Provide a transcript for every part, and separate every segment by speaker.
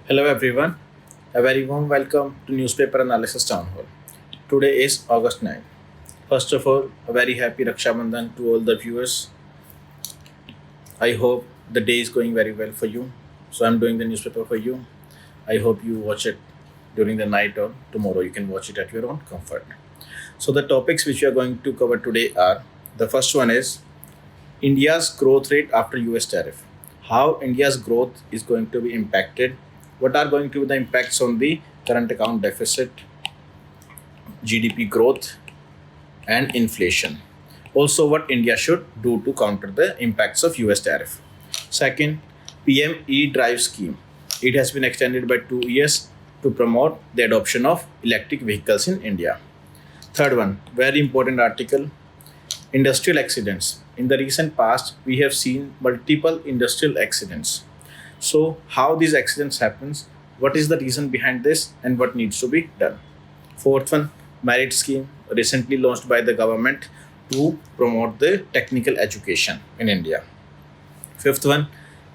Speaker 1: Hello everyone, a very warm welcome to Newspaper Analysis Townhall. Today is August 9. First of all, a very happy Raksha Bandhan to all the viewers. I hope the day is going very well for you. So I'm doing the newspaper for you. I hope you watch it during the night or tomorrow. You can watch it at your own comfort. So the topics which we are going to cover today are, the first one is India's growth rate after US tariff. How India's growth is going to be impacted. What are going to be the impacts on the current account deficit, GDP growth, and inflation. Also, what India should do to counter the impacts of US tariff. Second, PM 𝐼𝐸 scheme. It has been extended by 2 years to promote the adoption of electric vehicles in India. Third one, very important article, industrial accidents. In the recent past, we have seen multiple industrial accidents. So how these accidents happens, what is the reason behind this, and what needs to be done. Fourth one, MERITE scheme, recently launched by the government to promote the technical education in India. Fifth one,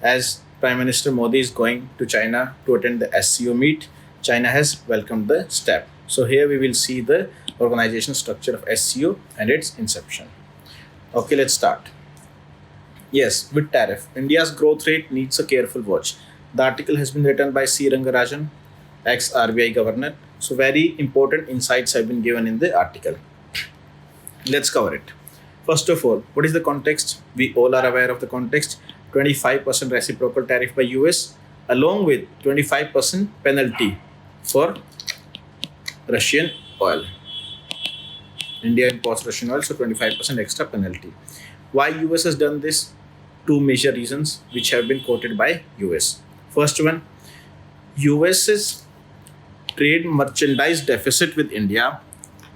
Speaker 1: as Prime Minister Modi is going to China to attend the SCO meet, China has welcomed the step. So here we will see the organization structure of SCO and its inception. Okay, let's start. Yes, with tariff, India's growth rate needs a careful watch. The article has been written by C. Rangarajan, ex-RBI governor. So very important insights have been given in the article. Let's cover it. First of all, what is the context? We all are aware of the context. 25% reciprocal tariff by US along with 25% penalty for Russian oil. India imports Russian oil, so 25% extra penalty. Why US has done this? Two major reasons which have been quoted by US. First one, US's trade merchandise deficit with India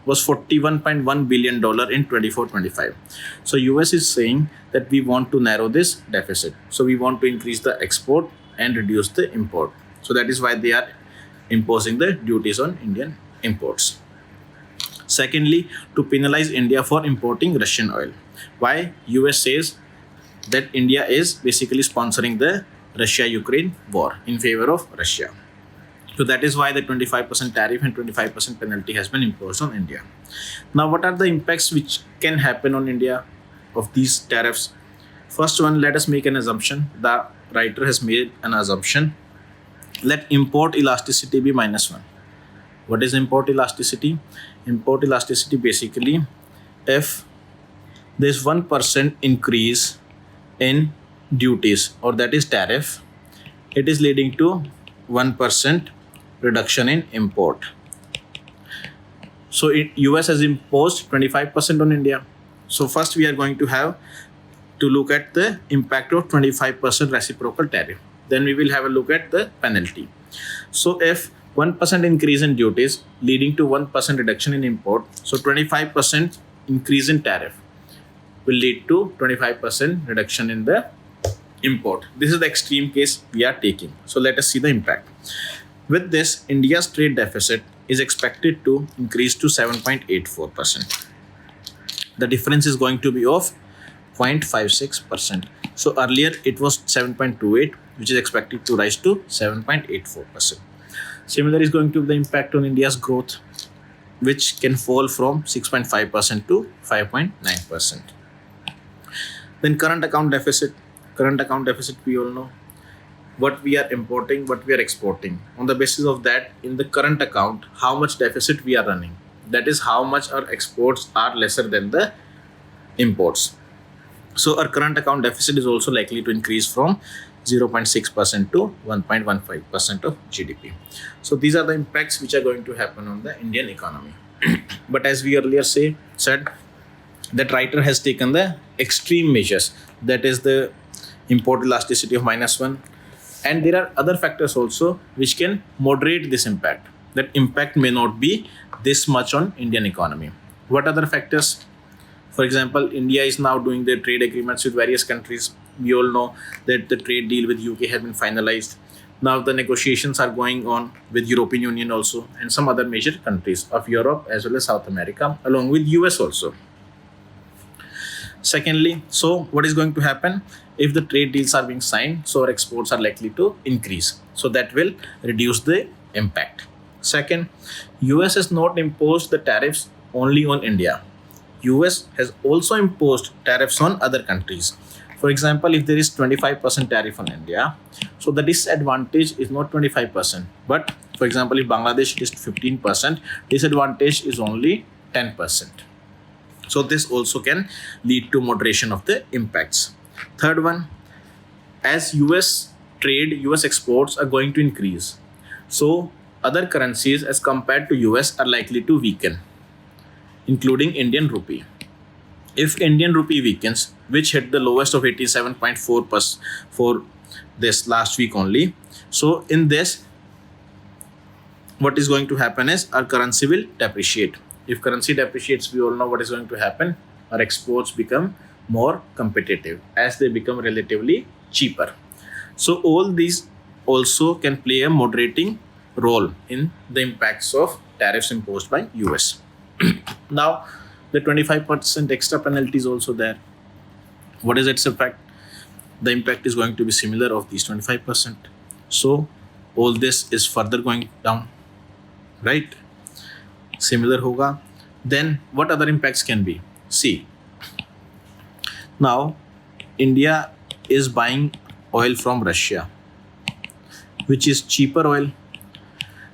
Speaker 1: was $41.1 billion in 24-25. So US is saying that we want to narrow this deficit. So we want to increase the export and reduce the import. So that is why they are imposing the duties on Indian imports. Secondly, to penalize India for importing Russian oil. Why? US says that India is basically sponsoring the Russia-Ukraine war in favor of Russia. So that is why the 25% tariff and 25% penalty has been imposed on India. Now, what are the impacts which can happen on India of these tariffs? First one, let us make an assumption. The writer has made an assumption. Let import elasticity be -1. What is import elasticity? Import elasticity basically, if there is 1% increase in duties, or that is tariff, it is leading to 1% reduction in import. So US has imposed 25% on India. So first we are going to have to look at the impact of 25% reciprocal tariff. Then we will have a look at the penalty. So if 1% increase in duties leading to 1% reduction in import, so 25% increase in tariff will lead to 25% reduction in the import. This is the extreme case we are taking. So let us see the impact. With this, India's trade deficit is expected to increase to 7.84%. The difference is going to be of 0.56%. So earlier it was 7.28, which is expected to rise to 7.84%. Similar is going to be the impact on India's growth, which can fall from 6.5% to 5.9%. Then current account deficit. Current account deficit, we all know what we are importing, what we are exporting. On the basis of that, in the current account, how much deficit we are running. That is how much our exports are lesser than the imports. So our current account deficit is also likely to increase from 0.6% to 1.15% of GDP. So these are the impacts which are going to happen on the Indian economy. But as we earlier said, that writer has taken the extreme measures. That is the import elasticity of -1. And there are other factors also which can moderate this impact. That impact may not be this much on Indian economy. What other factors? For example, India is now doing their trade agreements with various countries. We all know that the trade deal with UK has been finalized. Now the negotiations are going on with European Union also and some other major countries of Europe as well as South America, along with US also. Secondly, so what is going to happen if the trade deals are being signed? So our exports are likely to increase. So that will reduce the impact. Second, US has not imposed the tariffs only on India. US has also imposed tariffs on other countries. For example, if there is 25% tariff on India, so the disadvantage is not 25%, but for example, if Bangladesh is 15%, disadvantage is only 10%. So this also can lead to moderation of the impacts. Third one, as US trade, US exports are going to increase. So other currencies as compared to US are likely to weaken, including Indian rupee. If Indian rupee weakens, which hit the lowest of 87.4% for this last week only, so in this, what is going to happen is our currency will depreciate. If currency depreciates, we all know what is going to happen. Our exports become more competitive as they become relatively cheaper. So all these also can play a moderating role in the impacts of tariffs imposed by US. Now, the 25% extra penalty is also there. What is its effect? The impact is going to be similar of these 25%. So all this is further going down, right? Similar hoga. Then what other impacts can be? See, now India is buying oil from Russia, which is cheaper oil.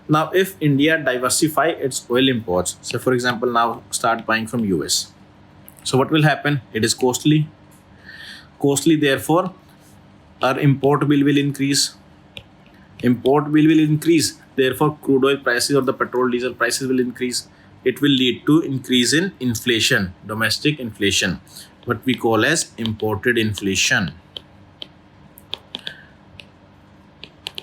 Speaker 1: Now if India diversify its oil imports, so for example now start buying from US, so what will happen? It is costly, therefore our import bill will increase. Therefore crude oil prices or the petrol diesel prices will increase. It will lead to increase in inflation, domestic inflation, what we call as imported inflation.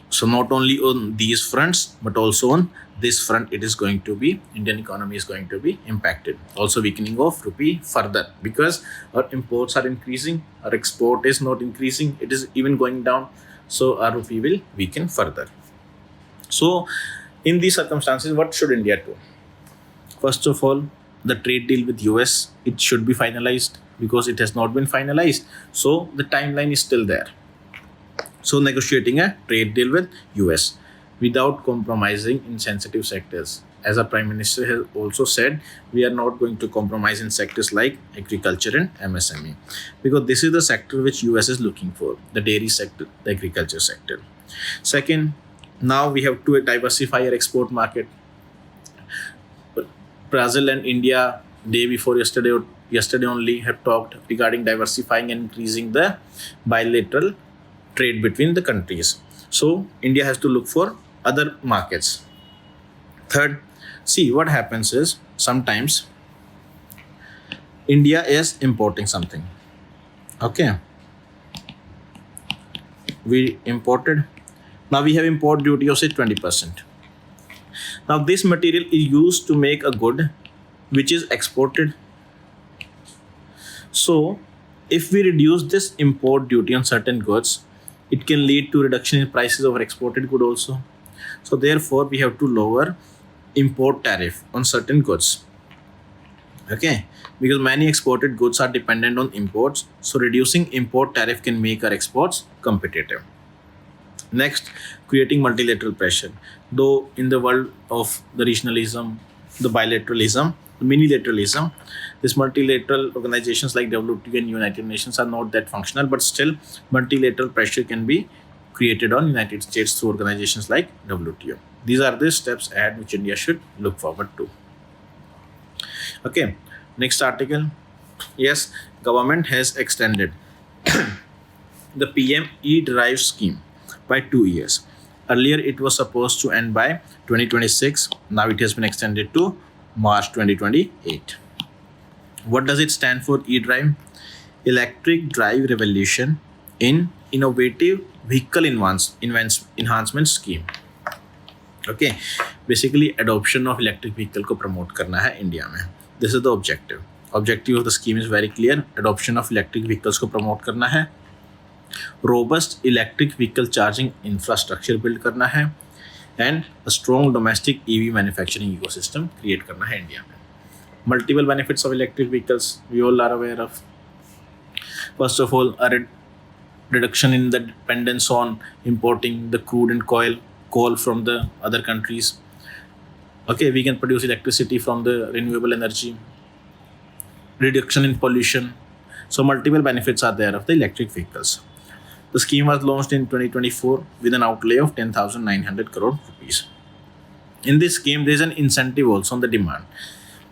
Speaker 1: So not only on these fronts, but also on this front, it is going to be, Indian economy is going to be impacted. Also weakening of rupee further, because our imports are increasing, our export is not increasing, it is even going down. So our rupee will weaken further. So in these circumstances, what should India do? First of all, the trade deal with US, it should be finalized, because it has not been finalized. So the timeline is still there. So negotiating a trade deal with US without compromising in sensitive sectors. As our Prime Minister has also said, we are not going to compromise in sectors like agriculture and MSME, because this is the sector which US is looking for, the dairy sector, the agriculture sector. Second, now we have to diversify our export market. Brazil and India day before yesterday only have talked regarding diversifying and increasing the bilateral trade between the countries. So India has to look for other markets. Third, see what happens is sometimes India is importing something. Okay. We imported. Now we have import duty of say 20%. Now this material is used to make a good which is exported. So if we reduce this import duty on certain goods, it can lead to reduction in prices of our exported good also. So therefore we have to lower import tariff on certain goods. Okay, because many exported goods are dependent on imports. So reducing import tariff can make our exports competitive. Next, creating multilateral pressure. Though in the world of the regionalism, the bilateralism, the minilateralism, these multilateral organizations like WTO and United Nations are not that functional, but still multilateral pressure can be created on United States through organizations like WTO. These are the steps ahead which India should look forward to. Okay, next article. Yes, government has extended the PM 𝐸 scheme by 2 years. Earlier, it was supposed to end by 2026. Now it has been extended to March 2028. What does it stand for? 𝐸? Electric Drive Revolution in Innovative Vehicle Enhancement Scheme. Okay, basically adoption of electric vehicle को promote करना है India में. This is the objective. Objective of the scheme is very clear. Adoption of electric vehicles को promote करना है. Robust electric vehicle charging infrastructure build करना है, and a strong domestic EV manufacturing ecosystem create करना है India में. Multiple benefits of electric vehicles we all are aware of. First of all, a reduction in the dependence on importing the crude and coal from the other countries. Okay, we can produce electricity from the renewable energy. Reduction in pollution. So multiple benefits are there of the electric vehicles. The scheme was launched in 2024 with an outlay of 10,900 crore rupees. In this scheme, there is an incentive also on the demand.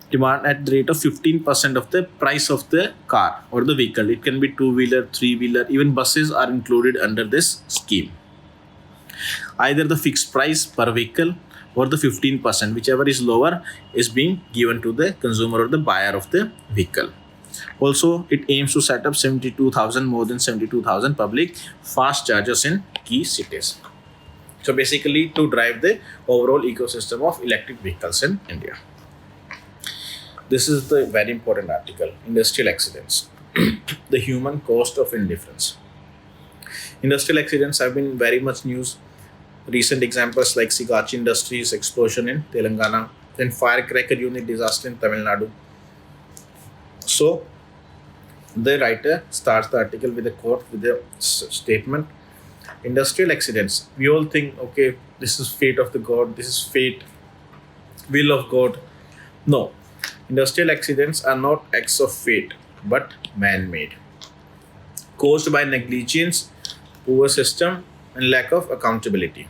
Speaker 1: Demand at the rate of 15% of the price of the car or the vehicle. It can be two-wheeler, three-wheeler, even buses are included under this scheme. Either the fixed price per vehicle or the 15%, whichever is lower, is being given to the consumer or the buyer of the vehicle. Also, it aims to set up more than 72,000 public fast chargers in key cities. So basically to drive the overall ecosystem of electric vehicles in India. This is the very important article, industrial accidents, the human cost of indifference. Industrial accidents have been very much news. Recent examples like Sigachi Industries explosion in Telangana, then firecracker unit disaster in Tamil Nadu. So the writer starts the article with a quote, with a statement. Industrial accidents, we all think, okay, this is fate of the god, this is fate, will of god. No, industrial accidents are not acts of fate but man-made, caused by negligence, poor system and lack of accountability.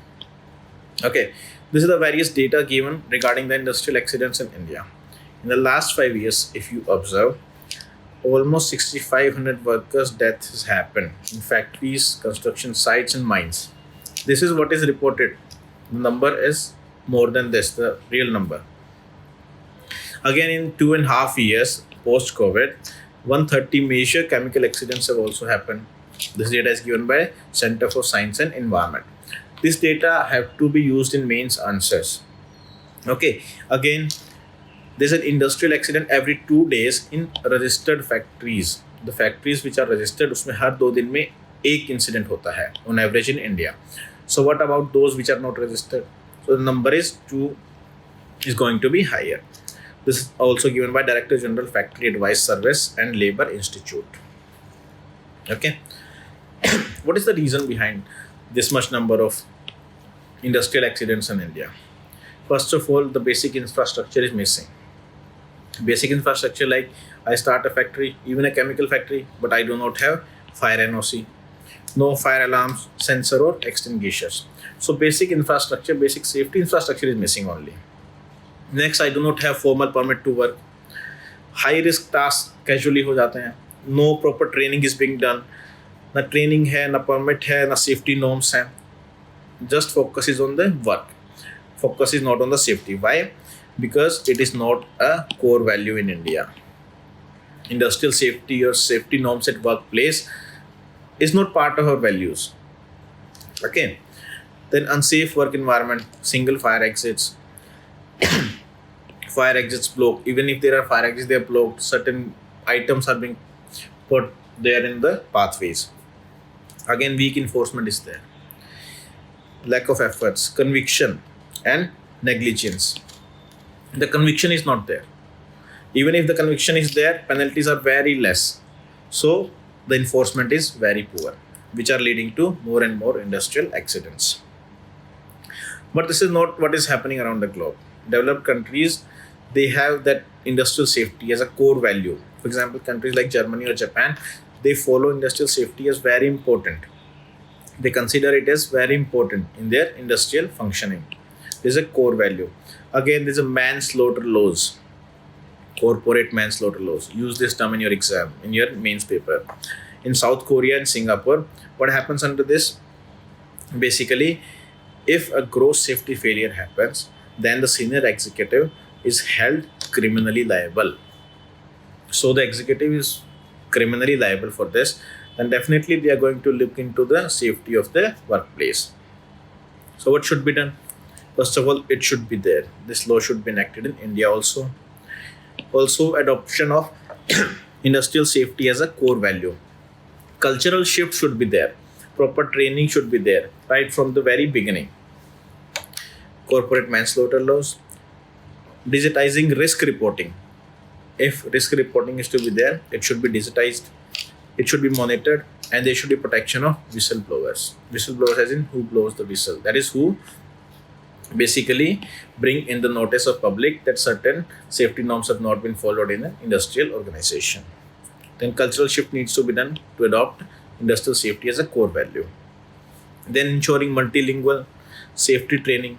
Speaker 1: Okay, this is the various data given regarding the industrial accidents in India. In the last 5 years, if you observe, almost 6,500 workers' death has happened in factories, construction sites and mines. This is what is reported. The number is more than this, the real number. Again, in 2.5 years post-COVID, 130 major chemical accidents have also happened. This data is given by Center for Science and Environment. This data have to be used in mains answers. Okay, again, there's an industrial accident every 2 days in registered factories. The factories which are registered, उसमें हर 2 दिन में एक incident होता है on average in India. So what about those which are not registered? So the number is going to be higher. This is also given by Director General Factory Advice Service and Labour Institute. Okay, what is the reason behind this much number of industrial accidents in India? First of all, the basic infrastructure is missing. Basic infrastructure, like I start a factory, even a chemical factory, but I do not have fire NOC, no fire alarms, sensor or extinguishers. So basic infrastructure, basic safety infrastructure is missing only. Next, I do not have formal permit to work. High risk tasks casually हो जाते हैं. No proper training is being done. ना training है, ना permit है, ना safety norms हैं. Just focus is on the work. Focus is not on the safety. Why? Because it is not a core value in India. Industrial safety or safety norms at workplace is not part of our values. Okay. Then unsafe work environment, single fire exits, fire exits blocked. Even if there are fire exits, they are blocked. Certain items are being put there in the pathways. Again, weak enforcement is there. Lack of efforts, conviction and negligence. The conviction is not there. Even if the conviction is there, penalties are very less. So the enforcement is very poor, which are leading to more and more industrial accidents. But this is not what is happening around the globe. Developed countries, they have that industrial safety as a core value. For example, countries like Germany or Japan, they follow industrial safety as very important. They consider it as very important in their industrial functioning. This is a core value. Again, there's a manslaughter laws, corporate manslaughter laws. Use this term in your exam, in your mains paper. In South Korea and Singapore, what happens under this? Basically, if a gross safety failure happens, then the senior executive is held criminally liable. So the executive is criminally liable for this, then definitely they are going to look into the safety of the workplace. So what should be done? First of all, it should be there. This law should be enacted in India also. Also, adoption of industrial safety as a core value. Cultural shift should be there. Proper training should be there right from the very beginning. Corporate manslaughter laws. Digitizing risk reporting. If risk reporting is to be there, it should be digitized. it should be monitored, and there should be protection of whistleblowers. Whistleblowers as in who blows the whistle. That is who basically bring in the notice of public that certain safety norms have not been followed in an industrial organization. Then cultural shift needs to be done to adopt industrial safety as a core value. Then ensuring multilingual safety training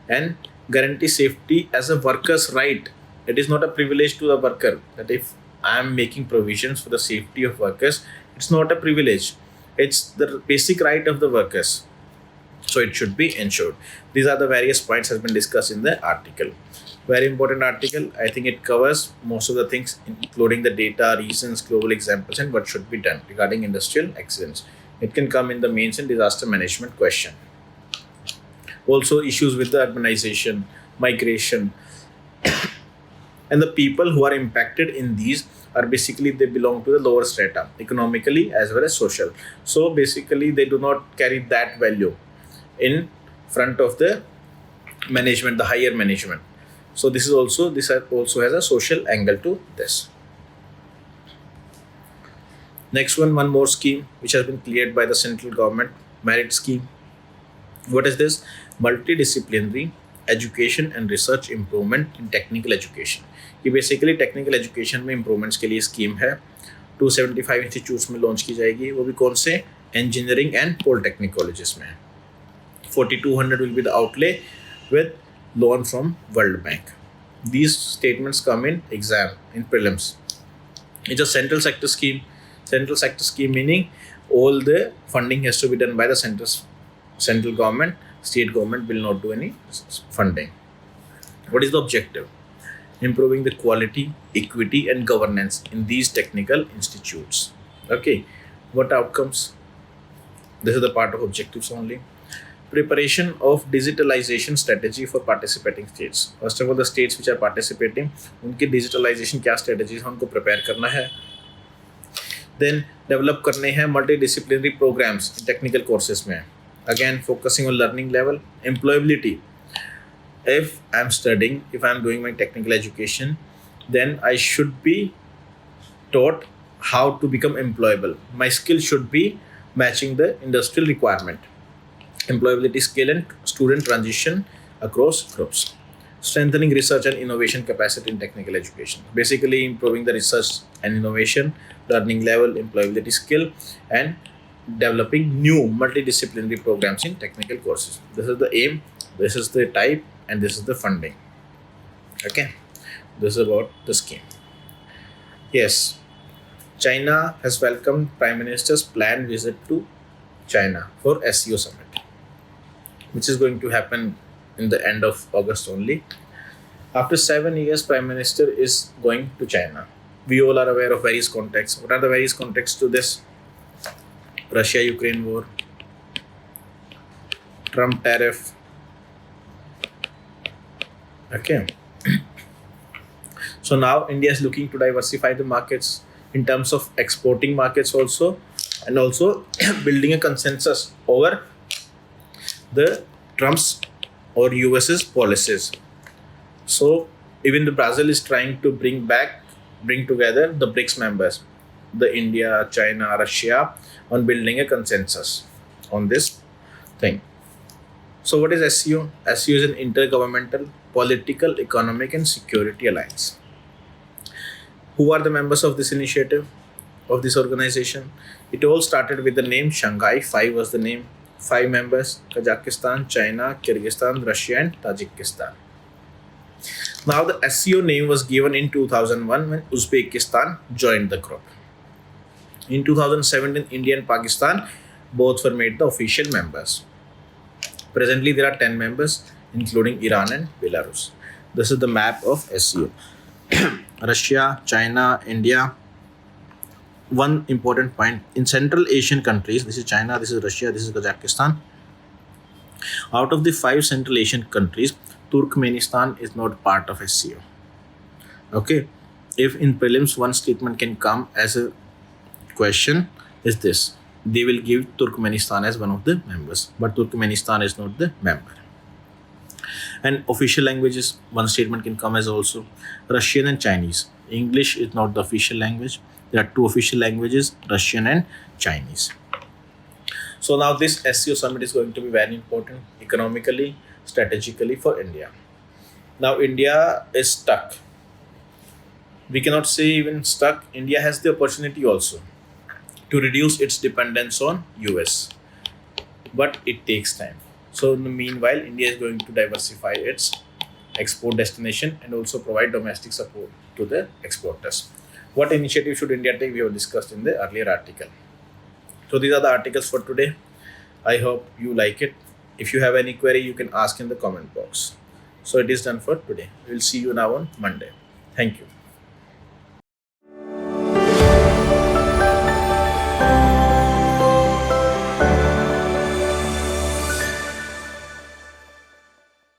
Speaker 1: and guarantee safety as a worker's right. It is not a privilege to the worker, that if I am making provisions for the safety of workers, it's not a privilege. It's the basic right of the workers. So it should be ensured. These are the various points has been discussed in the article. Very important article. I think it covers most of the things, including the data, reasons, global examples, and what should be done regarding industrial accidents. It can come in the mains and disaster management question. Also issues with the urbanization, migration, and the people who are impacted in these are basically they belong to the lower strata, economically as well as social. So basically they do not carry that value in front of the management, the higher management. So this also has a social angle to this. Next one more scheme which has been cleared by the central government, MERITE scheme. What is this? Multidisciplinary education and research improvement in technical education. ये basically technical education में improvements के लिए scheme है. 275 institutes में launch की जाएगी. वो भी कौन से? इंजीनियरिंग एंड पॉलिटेक्निक कॉलेजेस में. 4200 will be the outlay with loan from World Bank. These statements come in exam, in prelims. It's a central sector scheme. Central sector scheme meaning all the funding has to be done by the central government. State government will not do any funding. What is the objective? Improving the quality, equity, and governance in these technical institutes. Okay, what outcomes? This is the part of objectives only. Preparation of digitalization strategy for participating states. First of all, the states which are participating, उनकी digitalization क्या strategies है उनको prepare करना है. Then develop करने हैं multidisciplinary programs in technical courses में. Again, focusing on learning level, employability. If I'm studying, if I'm doing my technical education, then I should be taught how to become employable. My skill should be matching the industrial requirement. Employability skill and student transition across groups. Strengthening research and innovation capacity in technical education. Basically improving the research and innovation, learning level, employability skill, and developing new multidisciplinary programs in technical courses. This is the aim, this is the type, and this is the funding. Okay, this is about the scheme. Yes, China has welcomed Prime Minister's planned visit to China for SCO summit, which is going to happen in the end of August only. After 7 years, Prime Minister is going to China. We all are aware of various contexts. What are the various contexts to this? Russia-Ukraine war, Trump tariff. Okay. So now India is looking to diversify the markets in terms of exporting markets also, and also building a consensus over the Trump's or US's policies. So even the Brazil is trying to bring together the BRICS members, the India, China, Russia, on building a consensus on this thing. So what is SCO? SCO is an intergovernmental political, economic, and security alliance. Who are the members of this initiative, of this organization? It all started with the name Shanghai. 5 was the name. 5 members: Kazakhstan, China, Kyrgyzstan, Russia, and Tajikistan. Now the SCO name was given in 2001 when Uzbekistan joined the group. In 2017, India and Pakistan both were made the official members. Presently, there are 10 members, including Iran and Belarus. This is the map of SCO. Russia, China, India. One important point, in Central Asian countries, this is China, this is Russia, this is Kazakhstan. Out of the 5 Central Asian countries, Turkmenistan is not part of SCO. Okay. If in prelims one statement can come as a question is this: they will give Turkmenistan as one of the members, but Turkmenistan is not the member. And official languages, one statement can come as also Russian and Chinese. English is not the official language. There are two official languages, Russian and Chinese. So now this SCO summit is going to be very important economically, strategically for India. Now India is stuck. We cannot say even stuck. India has the opportunity also to reduce its dependence on US, but it takes time. So in the meanwhile, India is going to diversify its export destination and also provide domestic support to the exporters. What initiative should India take? We have discussed in the earlier article. So these are the articles for today. I hope you like it. If you have any query, you can ask in the comment box. So it is done for today. We will see you now on Monday. Thank you.